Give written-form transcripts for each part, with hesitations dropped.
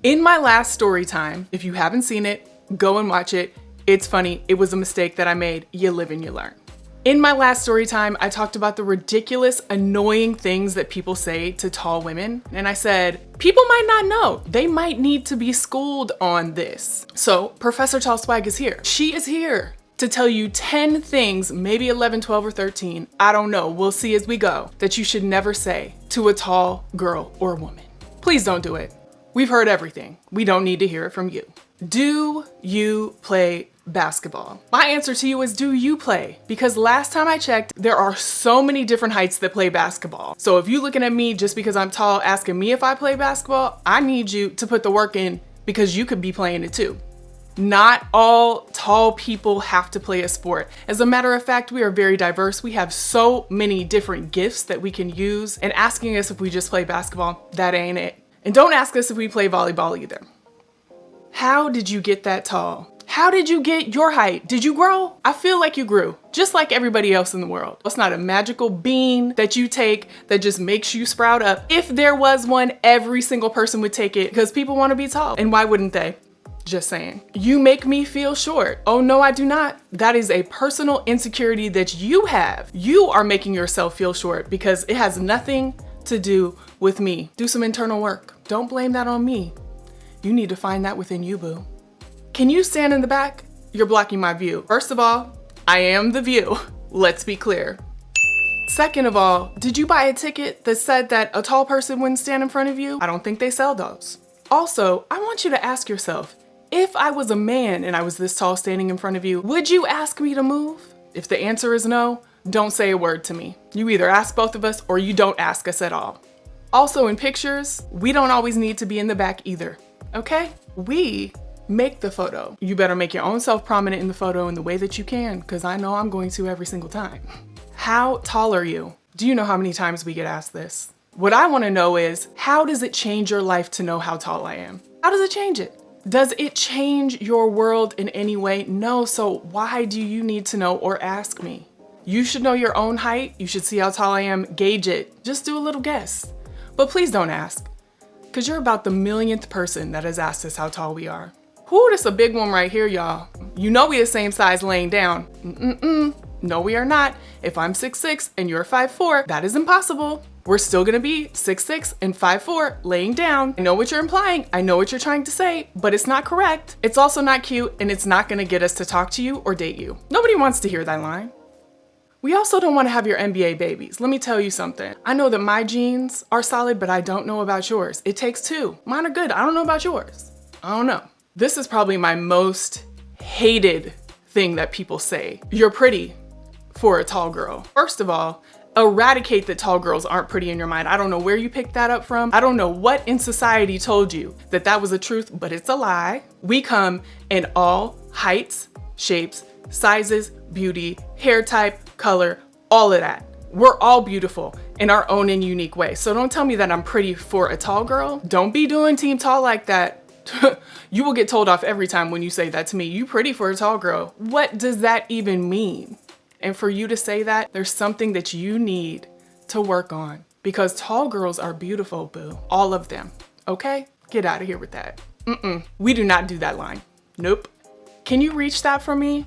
In my last story time, if you haven't seen it, go and watch it. It's funny. It was a mistake that I made. You live and you learn. In my last story time, I talked about the ridiculous, annoying things that people say to tall women. And I said, people might not know. They might need to be schooled on this. So Professor TallSWAG is here. She is here to tell you 10 things, maybe 11, 12, or 13, I don't know, we'll see as we go, that you should never say to a tall girl or woman. Please don't do it. We've heard everything. We don't need to hear it from you. Do you play basketball? My answer to you is, do you play? Because last time I checked, there are so many different heights that play basketball. So if you're looking at me just because I'm tall asking me if I play basketball, I need you to put the work in because you could be playing it too. Not all tall people have to play a sport. As a matter of fact, we are very diverse. We have so many different gifts that we can use, and asking us if we just play basketball, that ain't it. And don't ask us if we play volleyball either. How did you get that tall? How did you get your height? Did you grow? I feel like you grew, just like everybody else in the world. It's not a magical bean that you take that just makes you sprout up. If there was one, every single person would take it because people want to be tall. And why wouldn't they? Just saying. You make me feel short. Oh no, I do not. That is a personal insecurity that you have. You are making yourself feel short because it has nothing to do with me. Do some internal work. Don't blame that on me. You need to find that within you, boo. Can you stand in the back? You're blocking my view. First of all, I am the view. Let's be clear. Second of all, did you buy a ticket that said that a tall person wouldn't stand in front of you? I don't think they sell those. Also, I want you to ask yourself, if I was a man and I was this tall standing in front of you, would you ask me to move? If the answer is no, don't say a word to me. You either ask both of us or you don't ask us at all. Also in pictures, we don't always need to be in the back either, okay? We make the photo. You better make your own self prominent in the photo in the way that you can, because I know I'm going to every single time. How tall are you? Do you know how many times we get asked this? What I want to know is, how does it change your life to know how tall I am? How does it change it? Does it change your world in any way? No, so why do you need to know or ask me? You should know your own height. You should see how tall I am, gauge it. Just do a little guess. But please don't ask, because you're about the millionth person that has asked us how tall we are. Whoo, this a big one right here, y'all. You know we the same size laying down. No, we are not. If I'm 6'6" and you're 5'4", that is impossible. We're still gonna be 6'6" and 5'4" laying down. I know what you're implying. I know what you're trying to say, but it's not correct. It's also not cute, and it's not gonna get us to talk to you or date you. Nobody wants to hear that line. We also don't want to have your NBA babies. Let me tell you something. I know that my genes are solid, but I don't know about yours. It takes two. Mine are good. I don't know about yours. I don't know. This is probably my most hated thing that people say. You're pretty for a tall girl. First of all, eradicate that tall girls aren't pretty in your mind. I don't know where you picked that up from. I don't know what in society told you that that was a truth, but it's a lie. We come in all heights, shapes, sizes, beauty, hair type, color, all of that. We're all beautiful in our own and unique way. So don't tell me that I'm pretty for a tall girl. Don't be doing team tall like that. You will get told off every time when you say that to me. You pretty for a tall girl. What does that even mean? And for you to say that, there's something that you need to work on, because tall girls are beautiful, boo. All of them. Okay? Get out of here with that. We do not do that line. Nope. Can you reach that for me?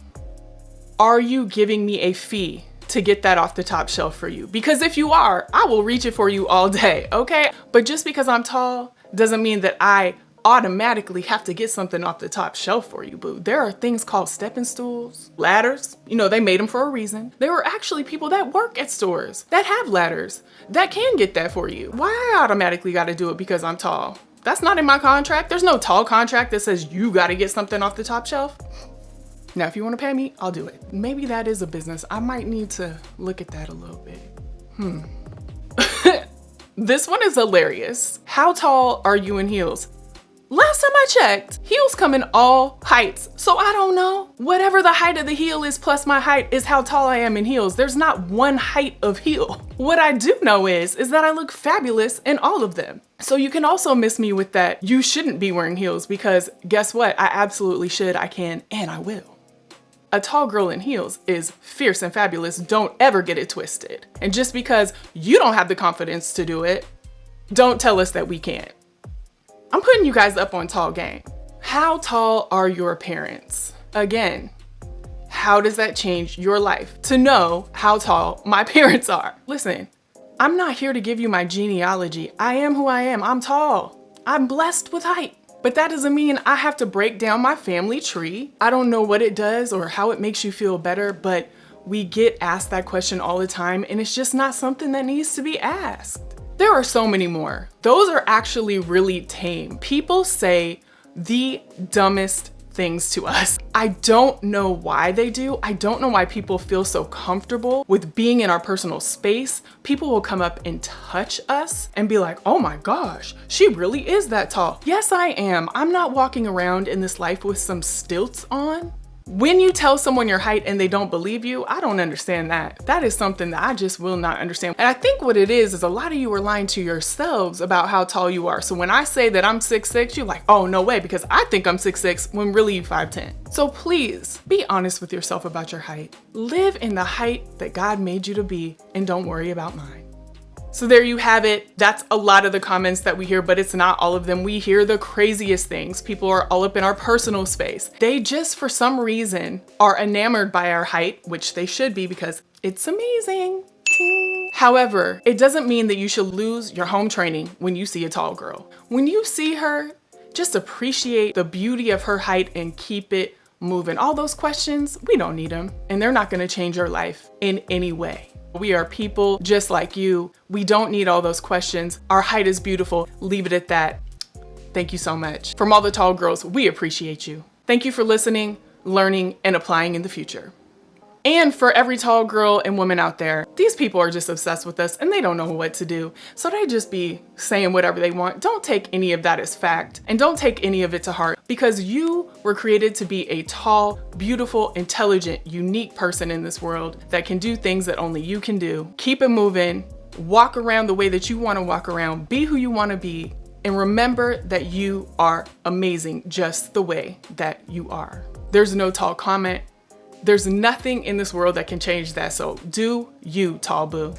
Are you giving me a fee to get that off the top shelf for you? Because if you are, I will reach it for you all day, okay? But just because I'm tall doesn't mean that I automatically have to get something off the top shelf for you, boo. There are things called stepping stools, ladders. You know, they made them for a reason. There are actually people that work at stores that have ladders that can get that for you. Why I automatically got to do it because I'm tall? That's not in my contract. There's no tall contract that says you got to get something off the top shelf. Now, if you want to pay me, I'll do it. Maybe that is a business. I might need to look at that a little bit. This one is hilarious. How tall are you in heels? Last time I checked, heels come in all heights. So I don't know. Whatever the height of the heel is plus my height is how tall I am in heels. There's not one height of heel. What I do know is that I look fabulous in all of them. So you can also miss me with that you shouldn't be wearing heels, because guess what? I absolutely should, I can, and I will. A tall girl in heels is fierce and fabulous. Don't ever get it twisted. And just because you don't have the confidence to do it, don't tell us that we can't. I'm putting you guys up on tall game. How tall are your parents? Again, how does that change your life to know how tall my parents are? Listen, I'm not here to give you my genealogy. I am who I am. I'm tall. I'm blessed with height. But that doesn't mean I have to break down my family tree. I don't know what it does or how it makes you feel better, but we get asked that question all the time, and it's just not something that needs to be asked. There are so many more. Those are actually really tame. People say the dumbest things to us. I don't know why they do. I don't know why people feel so comfortable with being in our personal space. People will come up and touch us and be like, oh my gosh, she really is that tall. Yes, I am. I'm not walking around in this life with some stilts on. When you tell someone your height and they don't believe you, I don't understand that. That is something that I just will not understand. And I think what it is a lot of you are lying to yourselves about how tall you are. So when I say that I'm 6'6", you're like, oh, no way, because I think I'm 6'6", when really you 5'10". So please be honest with yourself about your height. Live in the height that God made you to be, and don't worry about mine. So there you have it. That's a lot of the comments that we hear, but it's not all of them. We hear the craziest things. People are all up in our personal space. They just, for some reason, are enamored by our height, which they should be because it's amazing. However, it doesn't mean that you should lose your home training when you see a tall girl. When you see her, just appreciate the beauty of her height and keep it moving. All those questions, we don't need them, and they're not gonna change your life in any way. We are people just like you. We don't need all those questions. Our height is beautiful. Leave it at that. Thank you so much. From all the tall girls, we appreciate you. Thank you for listening, learning, and applying in the future. And for every tall girl and woman out there, these people are just obsessed with us and they don't know what to do. So they just be saying whatever they want. Don't take any of that as fact, and don't take any of it to heart, because you were created to be a tall, beautiful, intelligent, unique person in this world that can do things that only you can do. Keep it moving, walk around the way that you want to walk around, be who you want to be, and remember that you are amazing just the way that you are. There's no tall comment. There's nothing in this world that can change that. So do you, tall boo.